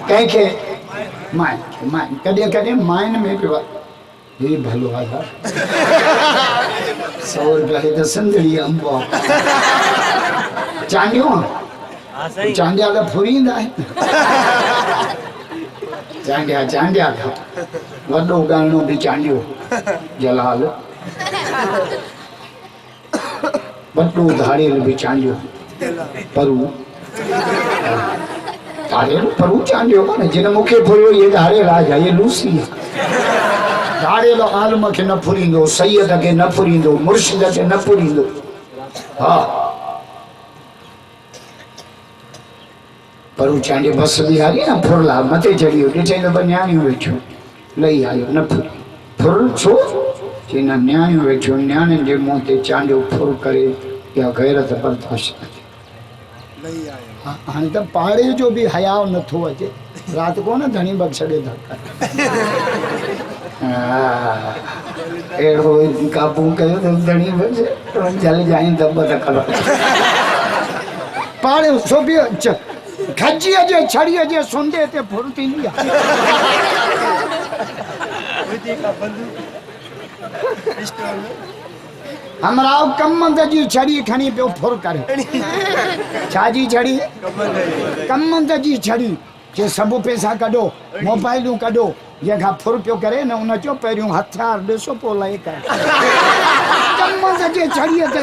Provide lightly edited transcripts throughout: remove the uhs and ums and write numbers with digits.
कंहिंखे माइन कॾहिं कॾहिं माइन में पियो हे भलो आहे यार 100 रुपया हे त सिंधड़ी अंब चांडियो चांडिया त फुरींदा आहिनि चांडिया था वॾो ॻाइणो बि चांडियो जलाल वॾो धाड़ेल बि चांडियो परू धाड़ेल परू चांडियो न जिन मूंखे फुरियो ये धाड़ेल राजा ये लूसी धाड़ेल आलम खे न फुरींदो सैयद खे न फुरींदो मुर्शिद खे न फुरींदो हा परू चांडियो बस बिहारी न फुरला मथे चढ़ियो ॾिठई त न्याणियूं वेठियूं लही आयो न फुर छो चई न न्याणियूं वेठियूं न्याणियुनि जे मुंहं ते चांडियो फुर करे या गैरत बर्दाश्त हाणे त पाड़े जो बि हयाव नथो अचे राति को न धणी बख़्श ॾे अहिड़ो काबू कयो त धणी बख़्श जल जाई दॿ त करो पाड़े सो बि खजीअ जे छड़ीअ जे सुंदे ते फुर थींदी आहे हमराव कमंद जी छड़ी खणी पियो फुर करे छाजी छड़ी कमंद जी छड़ी जे सभु पैसा कढो मोबाइलूं कढो जंहिंखां फुर पियो करे न उन चयो पहिरियों हथियार ॾिसो पोइ लहे करे कमंद जे छड़ीअ ते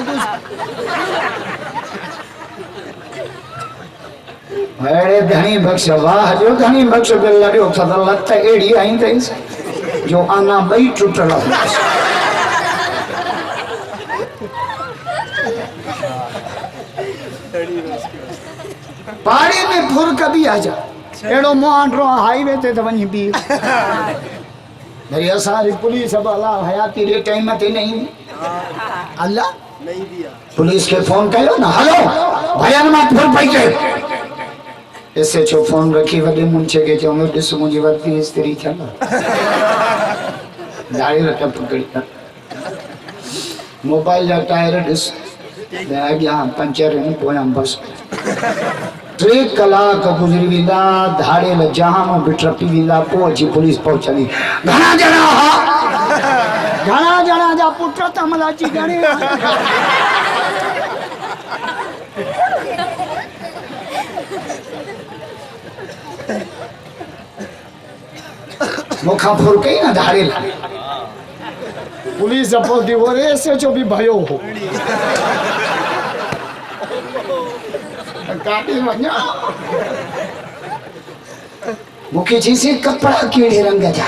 अड़े धनी बख्श वाह जो धनी बख्श पे लड़ियो था तो लत एड़ी आई थई जो आना बई टुटल पहाड़ी में फुर कभी आ जा एड़ो मोहांडरो हाईवे ते त वनी बी भई असारी पुलिस वाला हयाती रे टाइम ते नहीं अल्लाह नहीं दिया पुलिस के फोन कयो ना हेलो भयान में फुर पई के ऐसे छो फोन रखी वडे मुंचे के चऊं ॾिस मुंहिंजी वर्ती इस्त्री थियल दाढ़ी रख पकड़ी मोबाइल जा टायर ॾिस अॻियां पंचर आहिनि पोयां बस 3 कलाक गुज़री वेंदा धाड़ेल जाम बि टपी वेंदा पोइ अची पुलिस पहुचंदी घणा ॼणा जा पुट तमला अची घणे मुखा फुर कई ना धाड़ेल पुलिस पहुंची वो ऐसे जो भी भयो हो काटी वञा मूंखे चईसीं कपिड़ा कहिड़े रंग जा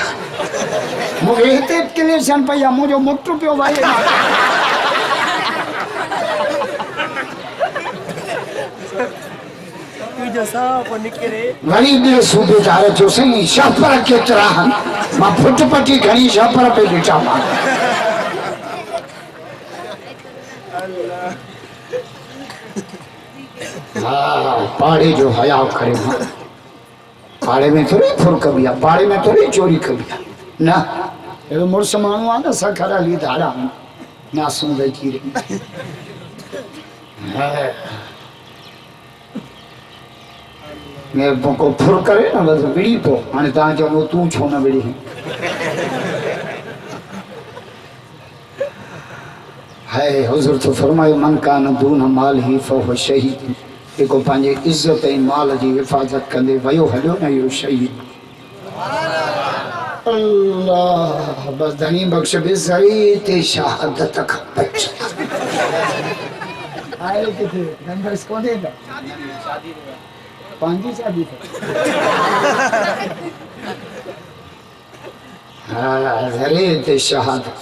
मूंखे हिते क्लेशन पई आहे मुंहिंजो मुटु पियो वाहे वरी ॿिए सूबेदार चयोसीं शापर केतिरा आहिनि मां फुट पटी घणी शापर पे ॾिठा मां हा पाड़े जो हया करे मां पाड़े में थोड़ी फुर कबी आहे पाड़े में थोड़ी चोरी कबी आहे न अहिड़ो मुड़ुस माण्हू आहे न सखर हली धारा नासूं वेठी रही मैं को फुर करे ना बस विड़ी पो हाणे तव्हां चओ तूं छो न विड़ी है हुज़ूर तो फरमायो मन कान दून माल ही फहुव शहीद जेको पंहिंजे इज़त ऐं माल जी हिफ़ाज़त कंदे वयो हलियो न इहो शहीद अल्लाह बस धनी बख्श बि सही ते शहादत खपे आए किथे नंबर कोने का शादी पंहिंजी शादी हाँ जरे ते शहादत